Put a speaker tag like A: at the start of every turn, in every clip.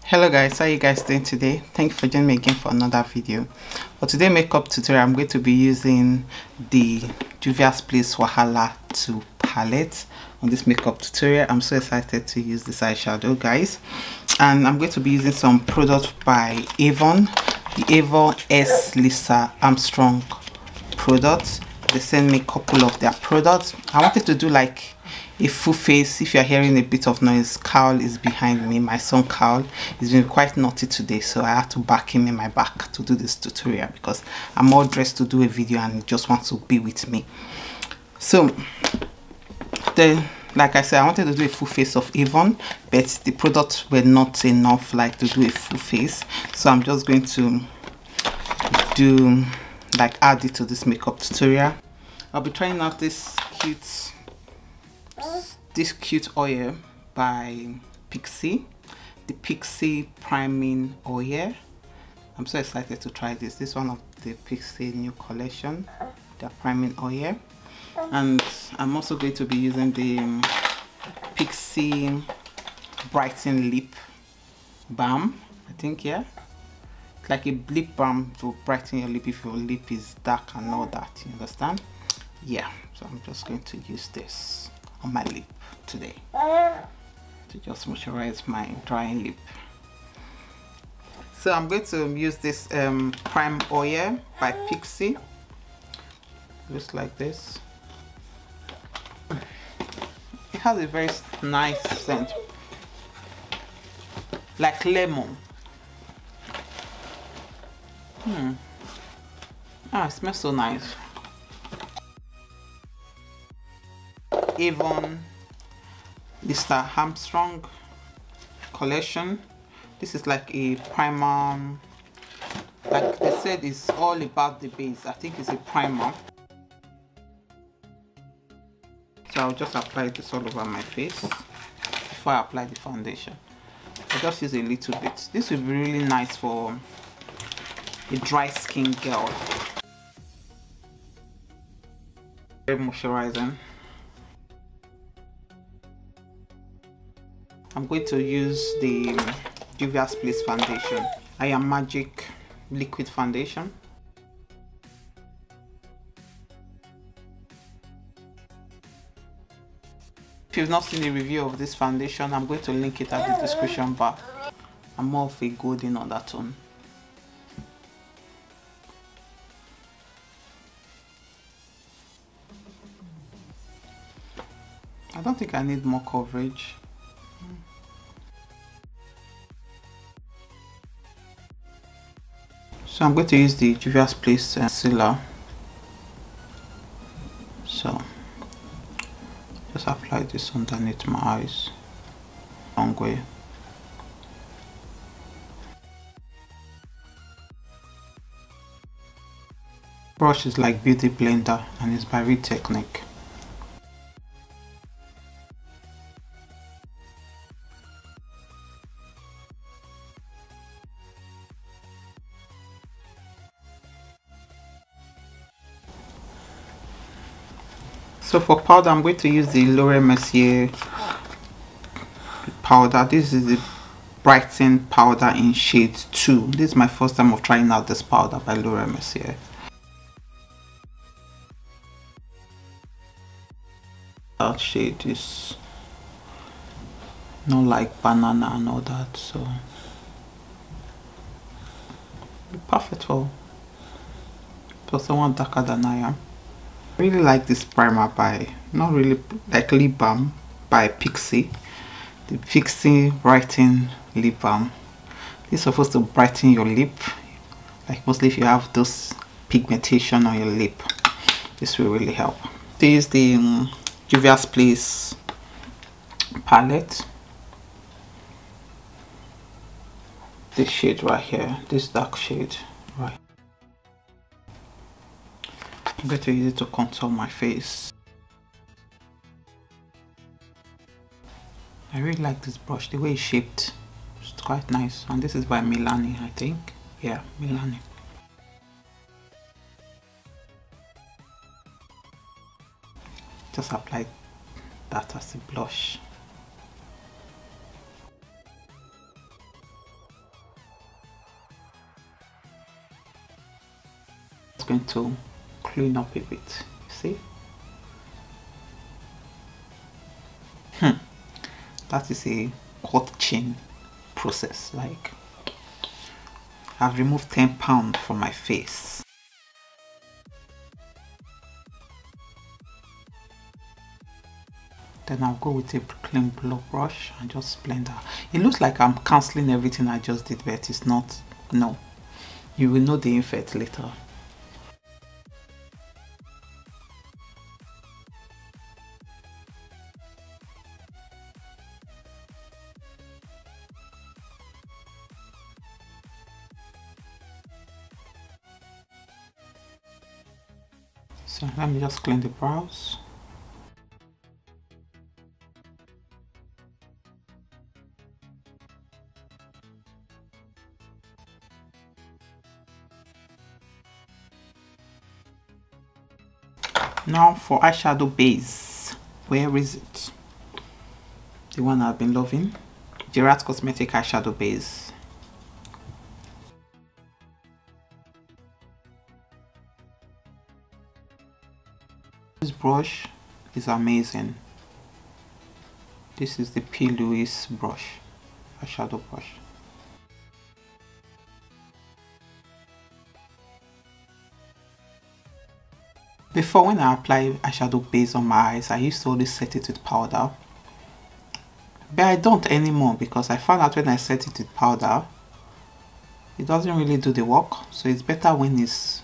A: Hello guys, how are you guys doing today? Thank you for joining me again for another video. For today's makeup tutorial, I'm going to be using the Juvia's Place Wahala 2 palette on this makeup tutorial. I'm so excited to use this eyeshadow, guys. And I'm going to be using some products by Avon, the Avon S Lisa Armstrong products. They sent me a couple of their products. I wanted to do like a full face. If you're hearing a bit of noise, Carl is behind me. My son Carl is been quite naughty today, so I had to back him in my back to do this tutorial because I'm all dressed to do a video and he just wants to be with me. So like I said, I wanted to do a full face of Avon, but the products were not enough like to do a full face, so I'm just going to do like add it to this makeup tutorial. I'll be trying out this cute oil by Pixie, the Pixie priming oil. I'm so excited to try this. This is one of the Pixie new collection, the priming oil. And I'm also going to be using the Pixie Brighten Lip Balm, I think. Yeah, it's like a lip balm to brighten your lip if your lip is dark and all that, you understand? Yeah, so I'm just going to use this on my lip today to just moisturize my drying lip. So I'm going to use this prime oil by Pixie, just like this. It has a very nice scent, like lemon. It smells so nice. Avon Lisa Armstrong collection. This is like a primer, like they said, it's all about the base. I think it's a primer. So I'll just apply this all over my face before I apply the foundation. I'll just use a little bit. This will be really nice for a dry skin girl. Very moisturizing. I'm going to use the Juvia's Place foundation. I Am Magic liquid foundation. If you've not seen a review of this foundation, I'm going to link it at the description bar. I'm more of a golden undertone. I don't think I need more coverage. So I'm going to use the Juvia's Place concealer. So just apply this underneath my eyes. Long way. Brush is like Beauty Blender and it's by Reed Technique. So for powder, I'm going to use the Laura Mercier powder. This is the Brighten powder in shade 2. This is my first time of trying out this powder by Laura Mercier. That shade is not like banana and all that, so perfect for someone darker than I am. I really like this primer by, not really like lip balm by Pixie, the Pixie Brighten lip balm. This is supposed to brighten your lip, like mostly if you have those pigmentation on your lip. This will really help. This is the Juvia's Place palette. This shade right here, this dark shade, right. I'm going to use it to contour my face. I really like this brush, the way it's shaped. It's quite nice. And this is by Milani, I think. Yeah, Milani. Just apply that as a blush. just going to clean up a bit. See? That is a cut chin process. Like, I've removed 10 pounds from my face. Then I'll go with a clean blow brush and just blend out. It looks like I'm cancelling everything I just did, but it's not. No, you will know the effect later. So let me just clean the brows. Now for eyeshadow base, where is it? The one I've been loving, Gerard Cosmetic eyeshadow base. This brush is amazing. This is the P. Louise brush, eyeshadow brush. Before, when I apply eyeshadow base on my eyes, I used to always set it with powder. But I don't anymore because I found out when I set it with powder, it doesn't really do the work. So it's better when it's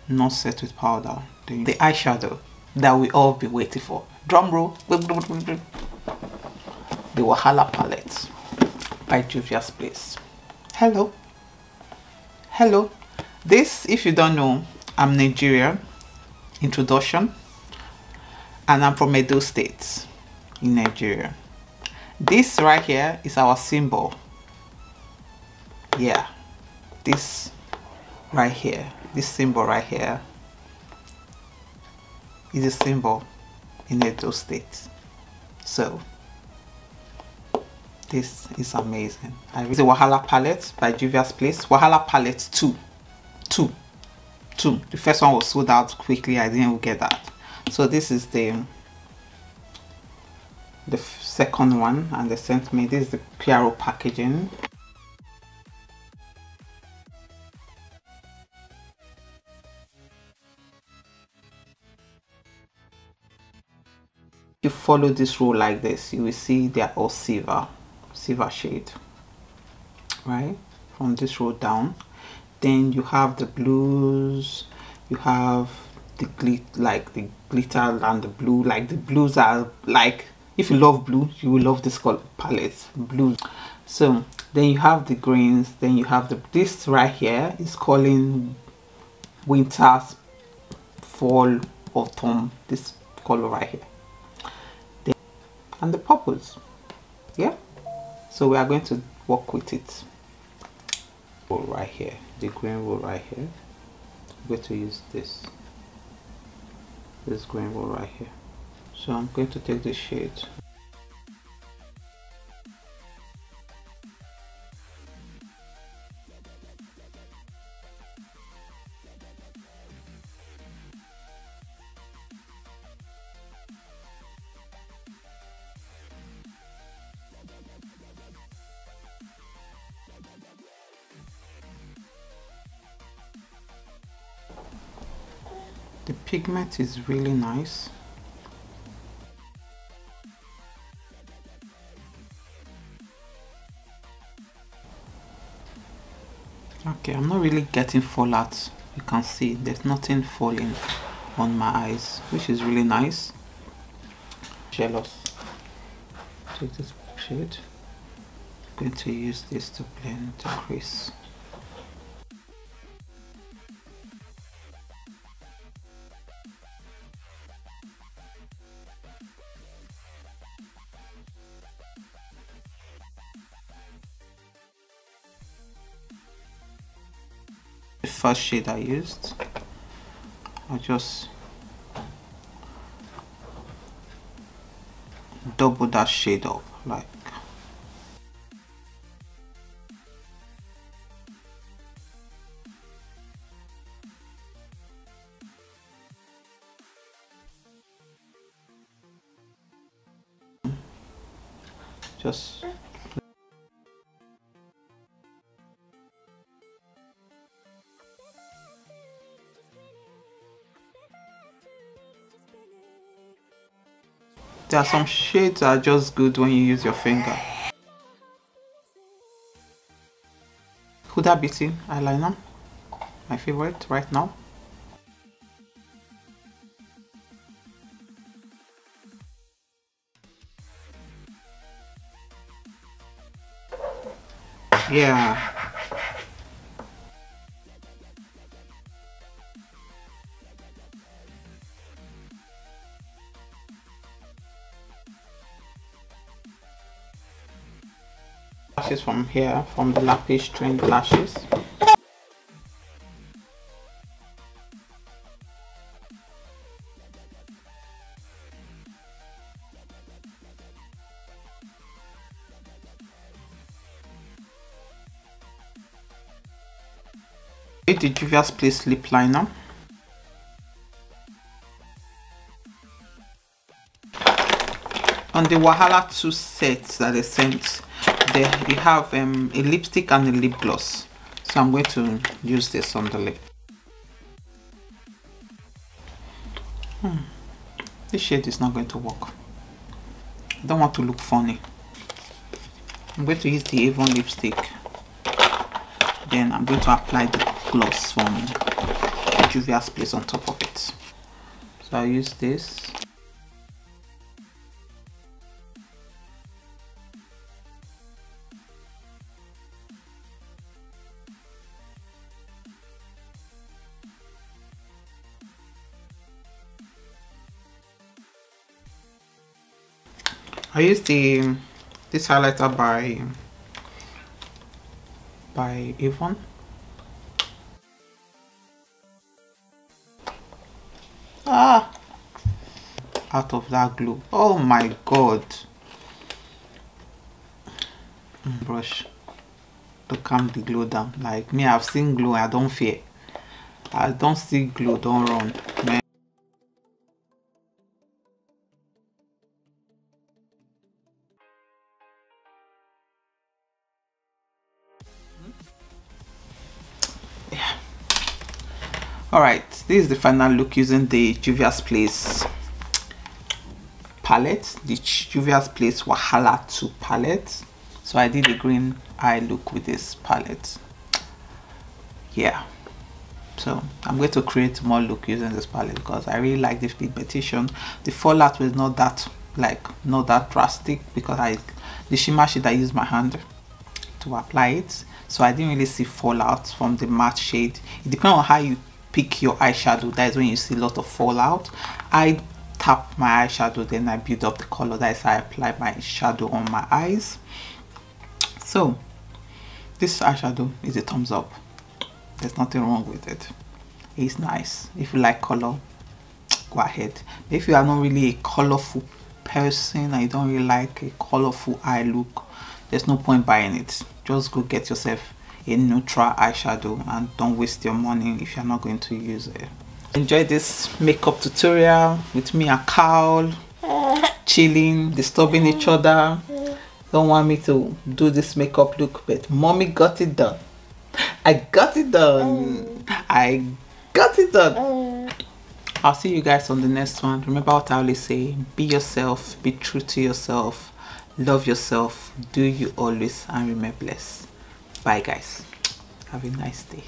A: not set with powder. The eyeshadow that we all be waiting for. Drum roll. The Wahala palette by Juvia's Place. Hello. Hello. This, if you don't know, I'm Nigerian. Introduction. And I'm from Edo State in Nigeria. This right here is our symbol. Yeah. This right here. This symbol right here is a symbol in Edo State. So this is amazing. I use the Wahala palette by Juvia's Place. Wahala palette 2. The first one was sold out quickly. I didn't get that. So this is the second one, and they sent me this is the PRO packaging. You follow this row like this, you will see they're all silver shade, right? From this row down. Then you have the blues, you have the glitter and the blue. Like the blues are like, if you love blue, you will love this color palette, blues. So then you have the greens, then you have this right here is calling winter, fall, autumn, this color right here. Then, and the purples, yeah. So we are going to work with it. Right here, the green roll right here. I'm going to use this green roll right here. So I'm going to take this shade. The pigment is really nice. Okay, I'm not really getting fallout. You can see there's nothing falling on my eyes, which is really nice. Jealous. Take this shade. I'm going to use this to blend the crease. The first shade I used, I just double that shade up, like Just there are some shades that are just good when you use your finger. Huda Beauty eyeliner, my favorite right now. Yeah. Lashes from here, from the Lapaige trained lashes. The Juvia's Place lip liner. On the Wahala 2 sets that they sent, you have a lipstick and a lip gloss. So I'm going to use this on the lip. This shade is not going to work. I don't want to look funny. I'm going to use the Avon lipstick. Then I'm going to apply the gloss from Juvia's Place on top of it. So I use this. I use this highlighter by Avon. Out of that glue. Oh my god. Brush to calm the glue down. Like me, I've seen glue, I don't fear. I don't see glue, don't run, man. Yeah. Alright, this is the final look using the Juvia's Place palette, the Juvia's Place Wahala 2 palette. So I did a green eye look with this palette. Yeah, so I'm going to create more look using this palette because I really like the pigmentation. The fallout was not that drastic because the shimmer shade I used my hand to apply it, so I didn't really see fallout from the matte shade. It depends on how you pick your eyeshadow. That is when you see a lot of fallout. I tap my eyeshadow, then I build up the color. That is how I apply my shadow on my eyes. So this eyeshadow is a thumbs up. There's nothing wrong with it. It's nice. If you like color, go ahead. If you are not really a colorful person and you don't really like a colorful eye look, there's no point buying it. Just go get yourself a neutral eyeshadow and don't waste your money if you're not going to use it. Enjoy this makeup tutorial with me and Carl chilling, disturbing each other. Don't want me to do this makeup look, but mommy got it done. I got it done. I got it done. I'll see you guys on the next one. Remember what I always say, be yourself, be true to yourself, love yourself, do you always, and remain blessed. Bye guys, have a nice day.